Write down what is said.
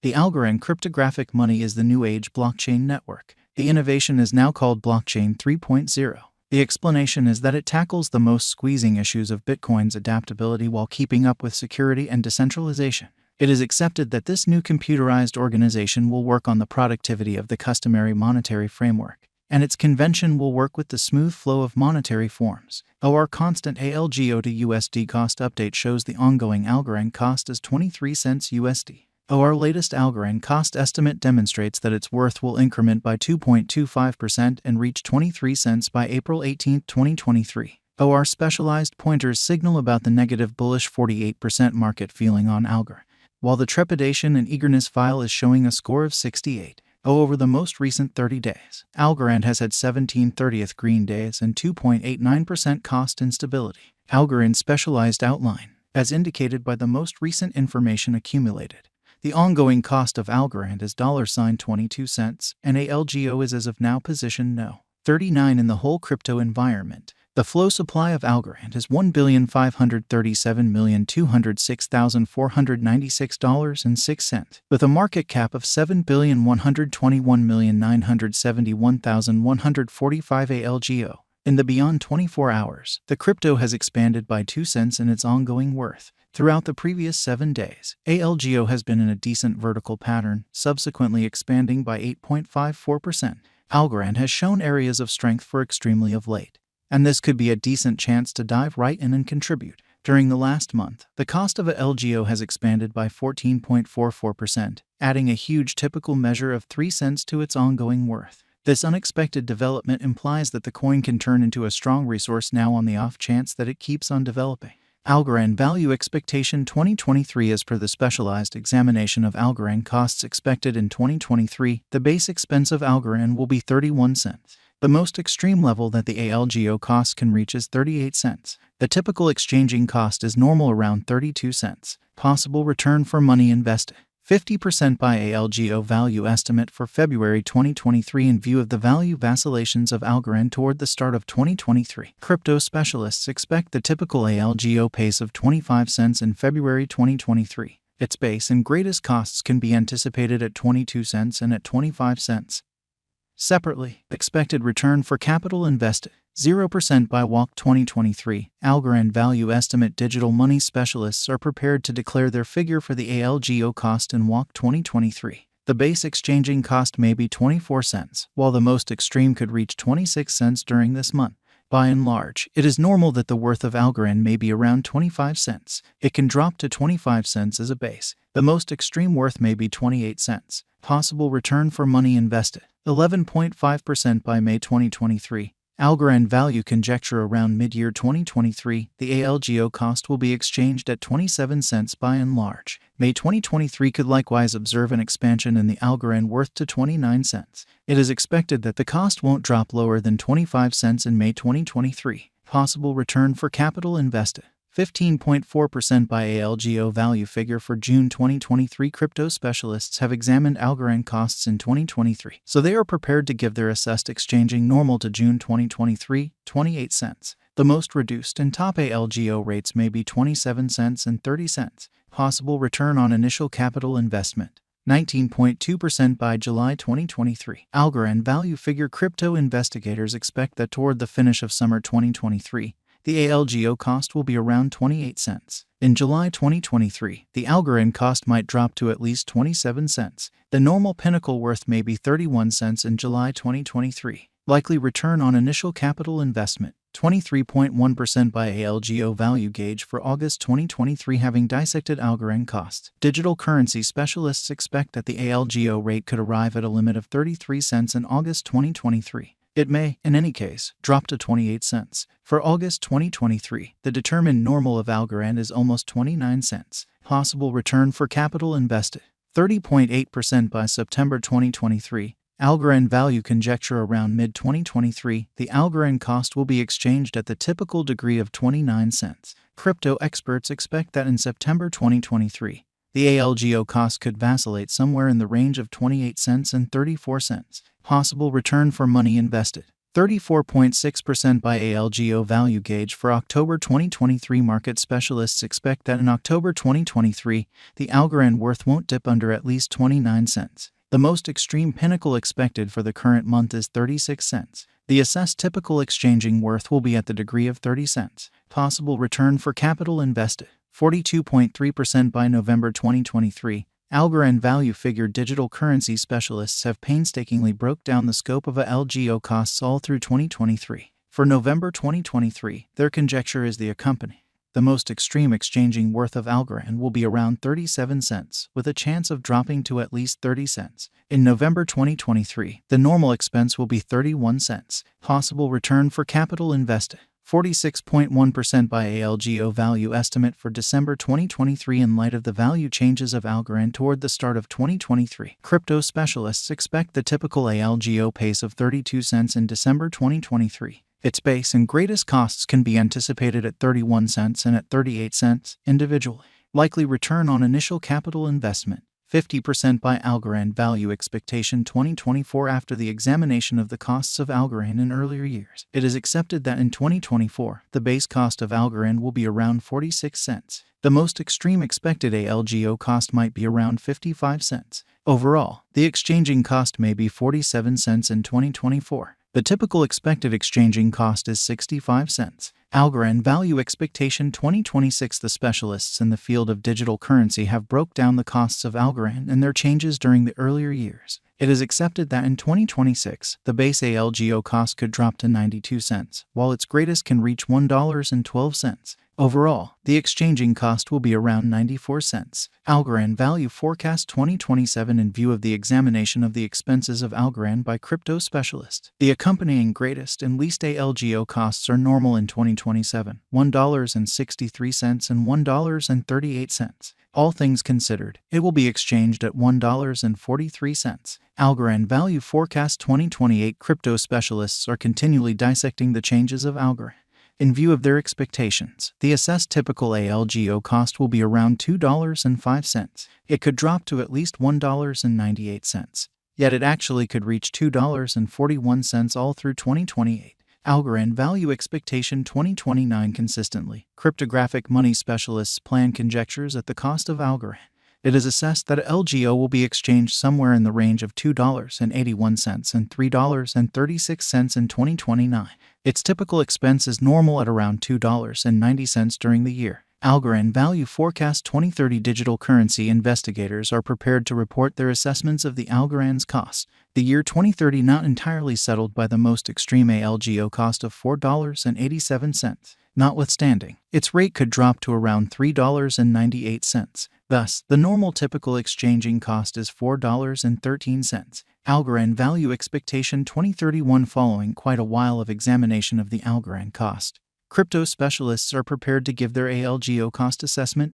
The Algorand cryptographic money is the new age blockchain network. The innovation is now called Blockchain 3.0. The explanation is that it tackles the most squeezing issues of Bitcoin's adaptability while keeping up with security and decentralization. It is accepted that this new computerized organization will work on the productivity of the customary monetary framework, and its convention will work with the smooth flow of monetary forms. Our constant ALGO to USD cost update shows the ongoing Algorand cost as 23 cents USD. Our latest Algorand cost estimate demonstrates that its worth will increment by 2.25% and reach 23 cents by April 18, 2023. Our specialized pointers signal about the negative bullish 48% market feeling on Algorand, while the trepidation and eagerness file is showing a score of 68. Over the most recent 30 days, Algorand has had 17 30th green days and 2.89% cost instability. Algorand specialized outline, as indicated by the most recent information accumulated. The ongoing cost of Algorand is $22 cents, and ALGO is as of now position No. 39 in the whole crypto environment. The flow supply of Algorand is $1,537,206,496.06, with a market cap of $7,121,971,145 ALGO. In the beyond 24 hours, the crypto has expanded by 2 cents in its ongoing worth. Throughout the previous 7 days, ALGO has been in a decent vertical pattern, subsequently expanding by 8.54%. Algorand has shown areas of strength for extremely of late, and this could be a decent chance to dive right in and contribute. During the last month, the cost of a LGO has expanded by 14.44%, adding a huge typical measure of 3 cents to its ongoing worth. This unexpected development implies that the coin can turn into a strong resource now on the off chance that it keeps on developing. Algorand Value Expectation 2023. As per the specialized examination of Algorand costs expected in 2023, the base expense of Algorand will be 31 cents. The most extreme level that the ALGO cost can reach is 38 cents. The typical exchanging cost is normal around 32 cents. Possible return for money invested: 50% by ALGO value estimate for February 2023 in view of the value vacillations of Algorand toward the start of 2023. Crypto specialists expect the typical ALGO pace of 25 cents in February 2023. Its base and greatest costs can be anticipated at 22 cents and at 25 cents. Separately, expected return for capital invested: 0% by WAC 2023. Algorand value estimate digital money specialists are prepared to declare their figure for the ALGO cost in WAC 2023. The base exchanging cost may be 24 cents, while the most extreme could reach 26 cents during this month. By and large, it is normal that the worth of Algorand may be around 25 cents. It can drop to 25 cents as a base. The most extreme worth may be 28 cents. Possible return for money invested: 11.5% by May 2023. Algorand value conjecture around mid-year 2023, the ALGO cost will be exchanged at 27 cents by and large. May 2023 could likewise observe an expansion in the Algorand worth to 29 cents. It is expected that the cost won't drop lower than 25 cents in May 2023. Possible return for capital invested: 15.4% by ALGO value figure for June 2023. Crypto specialists have examined Algorand costs in 2023, so they are prepared to give their assessed exchanging normal to June 2023, 28 cents. The most reduced and top ALGO rates may be 27 cents and 30 cents. Possible return on initial capital investment: 19.2% by July 2023. Algorand value figure. Crypto investigators expect that toward the finish of summer 2023, the ALGO cost will be around 28 cents. In July 2023, the Algorand cost might drop to at least 27 cents. The normal pinnacle worth may be 31 cents in July 2023. Likely return on initial capital investment: 23.1% by ALGO value gauge for August 2023. Having dissected Algorand costs, digital currency specialists expect that the ALGO rate could arrive at a limit of 33 cents in August 2023. It may, in any case, drop to 28 cents. For August 2023, the determined normal of Algorand is almost 29 cents. Possible return for capital invested: 30.8% by September 2023. Algorand value conjecture around mid-2023, the Algorand cost will be exchanged at the typical degree of 29 cents. Crypto experts expect that in September 2023, the ALGO cost could vacillate somewhere in the range of 28 cents and 34 cents. Possible return for money invested: 34.6% by Algo value gauge for October 2023. Market specialists expect that in October 2023, the Algorand worth won't dip under at least 29 cents. The most extreme pinnacle expected for the current month is 36 cents. The assessed typical exchanging worth will be at the degree of 30 cents. Possible return for capital invested, 42.3% by November 2023. Algorand value figure digital currency specialists have painstakingly broke down the scope of ALGO costs all through 2023. For November 2023, their conjecture is the accompanying. The most extreme exchanging worth of Algorand will be around 37 cents, with a chance of dropping to at least 30 cents. In November 2023, the normal expense will be 31 cents. Possible return for capital invested, 46.1% by Algo value estimate for December 2023. In light of the value changes of Algorand toward the start of 2023, crypto specialists expect the typical Algo pace of 32 cents in December 2023. Its base and greatest costs can be anticipated at 31 cents and at 38 cents individually. Likely return on initial capital investment, 50% by Algorand value expectation 2024. After the examination of the costs of Algorand in earlier years, it is accepted that in 2024, the base cost of Algorand will be around 46 cents. The most extreme expected Algo cost might be around 55 cents. Overall, the exchanging cost may be 47 cents in 2024. The typical expected exchanging cost is 65 cents. Algorand value expectation 2026. The specialists in the field of digital currency have broke down the costs of Algorand and their changes during the earlier years. It is accepted that in 2026, the base Algo cost could drop to 92 cents, while its greatest can reach $1.12. Overall, the exchanging cost will be around 94 cents. Algorand value forecast 2027. In view of the examination of the expenses of Algorand by crypto specialists, the accompanying greatest and least Algo costs are normal in 2027, $1.63 and $1.38. All things considered, it will be exchanged at $1.43. Algorand value forecast 2028. Crypto specialists are continually dissecting the changes of Algorand. In view of their expectations, the assessed typical Algo cost will be around $2.05. It could drop to at least $1.98. Yet it actually could reach $2.41 all through 2028. Algorand value expectation 2029. Consistently, cryptographic money specialists plan conjectures at the cost of Algorand. It is assessed that Algo will be exchanged somewhere in the range of $2.81 and $3.36 in 2029. Its typical expense is normal at around $2.90 during the year. Algorand value forecast 2030. Digital currency investigators are prepared to report their assessments of the Algorand's cost. The year 2030 not entirely settled by the most extreme Algo cost of $4.87. Notwithstanding, its rate could drop to around $3.98. Thus, the normal typical exchanging cost is $4.13. Algorand value expectation 2031. Following quite a while of examination of the Algorand cost, crypto specialists are prepared to give their Algo cost assessment.